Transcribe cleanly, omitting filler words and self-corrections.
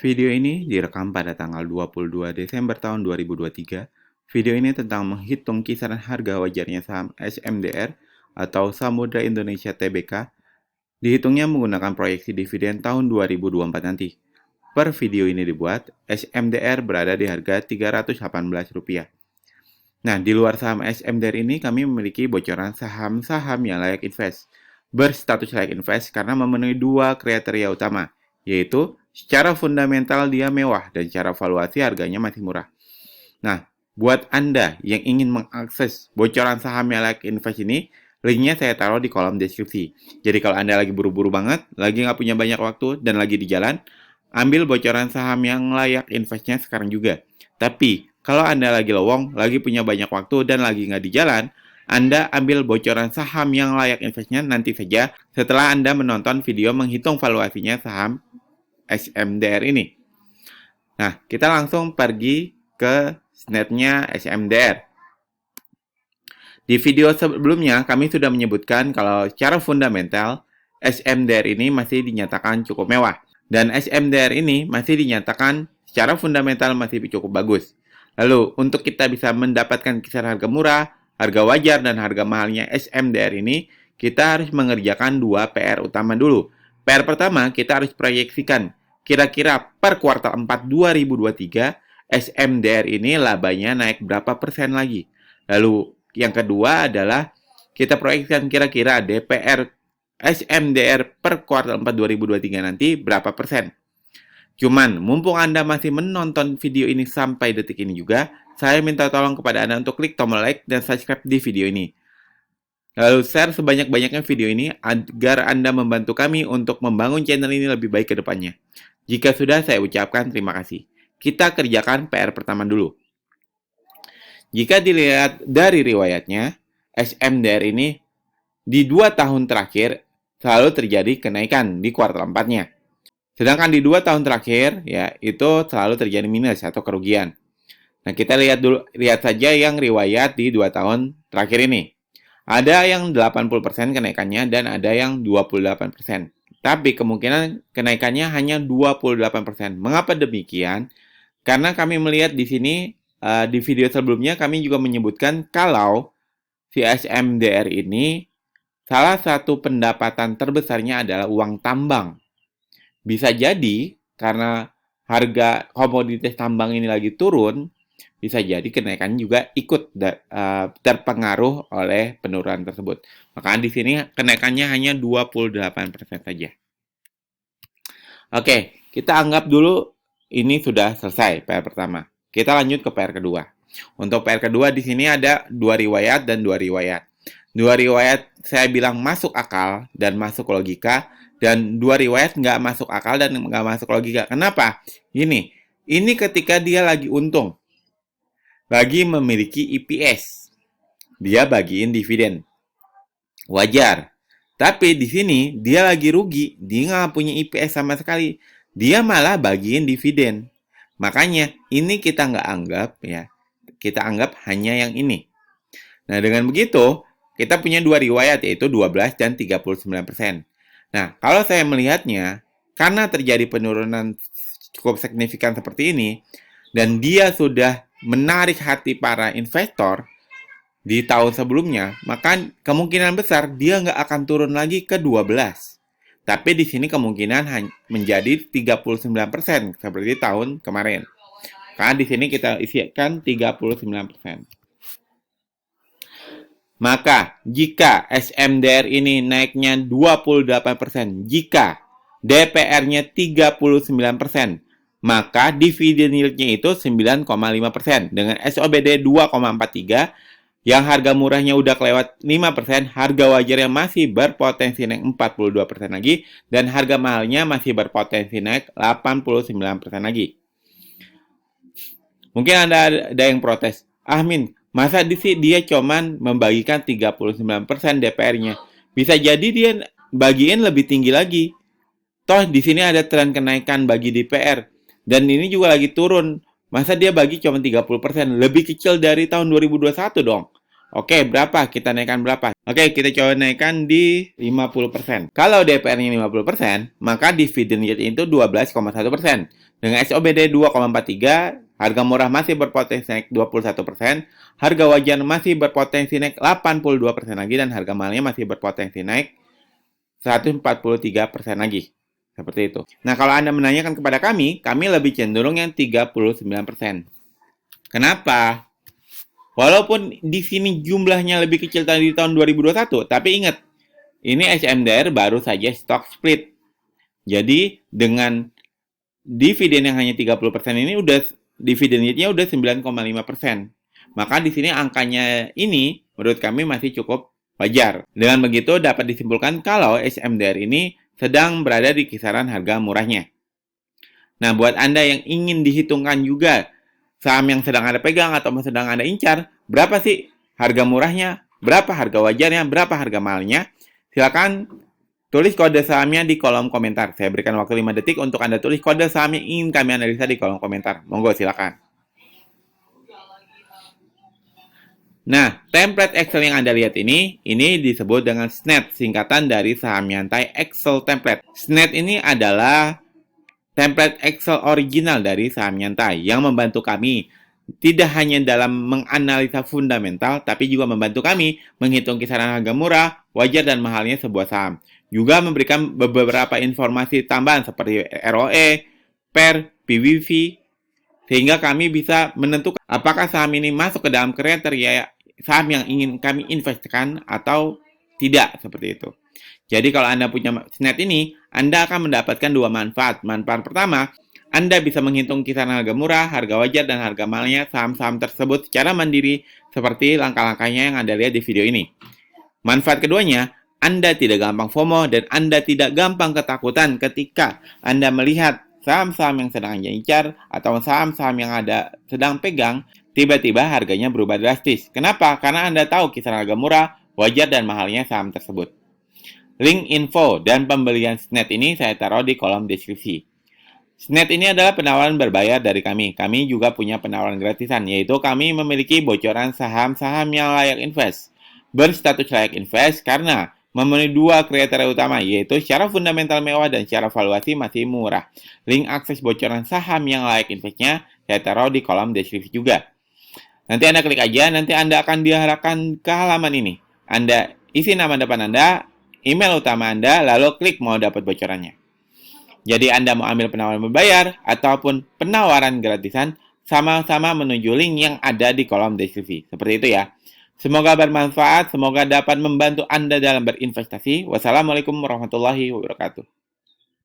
Video ini direkam pada tanggal 22 Desember tahun 2023. Video ini tentang menghitung kisaran harga wajarnya saham SMDR atau Samudra Indonesia Tbk. Dihitungnya menggunakan proyeksi dividen tahun 2024 nanti. Per video ini dibuat, SMDR berada di harga Rp318. Nah, di luar saham SMDR ini kami memiliki bocoran saham-saham yang layak invest. Berstatus layak invest karena memenuhi dua kriteria utama, yaitu secara fundamental dia mewah dan secara valuasi harganya masih murah. Nah, buat Anda yang ingin mengakses bocoran saham yang layak invest ini, linknya saya taruh di kolom deskripsi. Jadi kalau Anda lagi buru-buru banget, lagi nggak punya banyak waktu, dan lagi di jalan, ambil bocoran saham yang layak investnya sekarang juga. Tapi, kalau Anda lagi lowong, lagi punya banyak waktu, dan lagi nggak di jalan, Anda ambil bocoran saham yang layak investnya nanti saja setelah Anda menonton video menghitung valuasinya saham SMDR ini. Nah, kita langsung pergi ke snapnya SMDR. Di video sebelumnya, kami sudah menyebutkan kalau secara fundamental, SMDR ini masih dinyatakan cukup mewah. Dan SMDR ini masih dinyatakan secara fundamental masih cukup bagus. Lalu, untuk kita bisa mendapatkan kisaran harga murah, harga wajar, dan harga mahalnya SMDR ini, kita harus mengerjakan dua PR utama dulu. PR pertama, kita harus proyeksikan kira-kira per kuartal 4 2023, SMDR ini labanya naik berapa persen lagi. Lalu, yang kedua adalah kita proyeksikan kira-kira DPR SMDR per kuartal 4 2023 nanti berapa persen. Cuman, mumpung Anda masih menonton video ini sampai detik ini juga, saya minta tolong kepada Anda untuk klik tombol like dan subscribe di video ini. Lalu share sebanyak-banyaknya video ini agar Anda membantu kami untuk membangun channel ini lebih baik ke depannya. Jika sudah, saya ucapkan terima kasih. Kita kerjakan PR pertama dulu. Jika dilihat dari riwayatnya, SMDR ini di 2 tahun terakhir selalu terjadi kenaikan di kuartal 4-nya. Sedangkan di 2 tahun terakhir, ya, itu selalu terjadi minus atau kerugian. Nah, kita lihat saja yang riwayat di 2 tahun terakhir ini. Ada yang 80% kenaikannya dan ada yang 28%. Tapi kemungkinan kenaikannya hanya 28%. Mengapa demikian? Karena kami melihat di sini, di video sebelumnya kami juga menyebutkan kalau si SMDR ini salah satu pendapatan terbesarnya adalah uang tambang. Bisa jadi karena harga komoditas tambang ini lagi turun, bisa jadi kenaikan juga ikut terpengaruh oleh penurunan tersebut. Maka di sini kenaikannya hanya 28% saja. Oke, kita anggap dulu ini sudah selesai PR pertama. Kita lanjut ke PR kedua. Untuk PR kedua di sini ada 2 riwayat dan 2 riwayat. 2 riwayat saya bilang masuk akal dan masuk logika, dan 2 riwayat nggak masuk akal dan nggak masuk logika. Kenapa? Ini ketika dia lagi untung, lagi memiliki EPS, dia bagiin dividen, wajar. Tapi di sini dia lagi rugi, dia nggak punya EPS sama sekali, dia malah bagiin dividen. Makanya ini kita nggak anggap, ya, kita anggap hanya yang ini. Nah, dengan begitu kita punya 2 riwayat, yaitu 12 dan 39%. Nah, kalau saya melihatnya, karena terjadi penurunan cukup signifikan seperti ini, dan dia sudah menarik hati para investor di tahun sebelumnya, maka kemungkinan besar dia nggak akan turun lagi ke 12. Tapi di sini kemungkinan menjadi 39%, seperti tahun kemarin. Karena di sini kita isikan 39%. Maka, jika SMDR ini naiknya 28%, jika DPR-nya 39%, maka dividen yield-nya itu 9,5%. Dengan SOBD 2,43, yang harga murahnya udah kelewat 5%, harga wajarnya masih berpotensi naik 42% lagi, dan harga mahalnya masih berpotensi naik 89% lagi. Mungkin ada yang protes, Min, masa dia cuman membagikan 39% DPR-nya? Bisa jadi dia bagiin lebih tinggi lagi. Toh di sini ada tren kenaikan bagi DPR. Dan ini juga lagi turun. Masa dia bagi cuma 30%? Lebih kecil dari tahun 2021 dong. Oke, berapa? Kita naikkan berapa? Oke, kita coba naikkan di 50%. Kalau DPR-nya 50%, maka dividen yield itu 12,1%. Dengan SOBD 2,43, harga murah masih berpotensi naik 21%, harga wajar masih berpotensi naik 82% lagi, dan harga mahalnya masih berpotensi naik 143% lagi. Seperti itu. Nah, kalau Anda menanyakan kepada kami lebih cenderung yang 39%. Kenapa? Walaupun di sini jumlahnya lebih kecil dari tahun 2021, tapi ingat, ini SMDR baru saja stock split. Jadi, dengan dividen yang hanya 30% ini udah dividen yieldnya udah 9,5%. Maka di sini angkanya ini menurut kami masih cukup wajar. Dengan begitu dapat disimpulkan kalau SMDR ini sedang berada di kisaran harga murahnya. Nah, buat Anda yang ingin dihitungkan juga saham yang sedang Anda pegang atau sedang Anda incar, berapa sih harga murahnya, berapa harga wajarnya, berapa harga mahalnya? Silakan tulis kode sahamnya di kolom komentar. Saya berikan waktu 5 detik untuk Anda tulis kode saham yang ingin kami analisa di kolom komentar. Monggo, silakan. Nah, template Excel yang Anda lihat ini disebut dengan SNET, singkatan dari saham nyantai Excel template. SNET ini adalah template Excel original dari saham nyantai yang membantu kami tidak hanya dalam menganalisa fundamental, tapi juga membantu kami menghitung kisaran harga murah, wajar, dan mahalnya sebuah saham. Juga memberikan beberapa informasi tambahan seperti ROE, PER, PBV, sehingga kami bisa menentukan apakah saham ini masuk ke dalam kriteria saham yang ingin kami investkan atau tidak, seperti itu. Jadi kalau Anda punya SNET ini, Anda akan mendapatkan dua manfaat. Manfaat pertama, Anda bisa menghitung kisaran harga murah, harga wajar, dan harga mahalnya saham-saham tersebut secara mandiri seperti langkah-langkahnya yang Anda lihat di video ini. Manfaat keduanya, Anda tidak gampang FOMO dan Anda tidak gampang ketakutan ketika Anda melihat saham-saham yang sedang Anda incar atau saham-saham yang Anda sedang pegang, tiba-tiba harganya berubah drastis. Kenapa? Karena Anda tahu kisaran harga murah, wajar, dan mahalnya saham tersebut. Link info dan pembelian SNET ini saya taruh di kolom deskripsi. SNET ini adalah penawaran berbayar dari kami. Kami juga punya penawaran gratisan, yaitu kami memiliki bocoran saham-saham yang layak invest. Berstatus layak invest karena memenuhi dua kriteria utama, yaitu secara fundamental mewah dan secara valuasi masih murah. Link akses bocoran saham yang layak investnya saya taruh di kolom deskripsi juga. Nanti Anda klik aja, nanti Anda akan diarahkan ke halaman ini. Anda isi nama depan Anda, email utama Anda, lalu klik mau dapat bocorannya. Jadi Anda mau ambil penawaran berbayar ataupun penawaran gratisan, sama-sama menuju link yang ada di kolom deskripsi. Seperti itu ya. Semoga bermanfaat, semoga dapat membantu Anda dalam berinvestasi. Wassalamualaikum warahmatullahi wabarakatuh.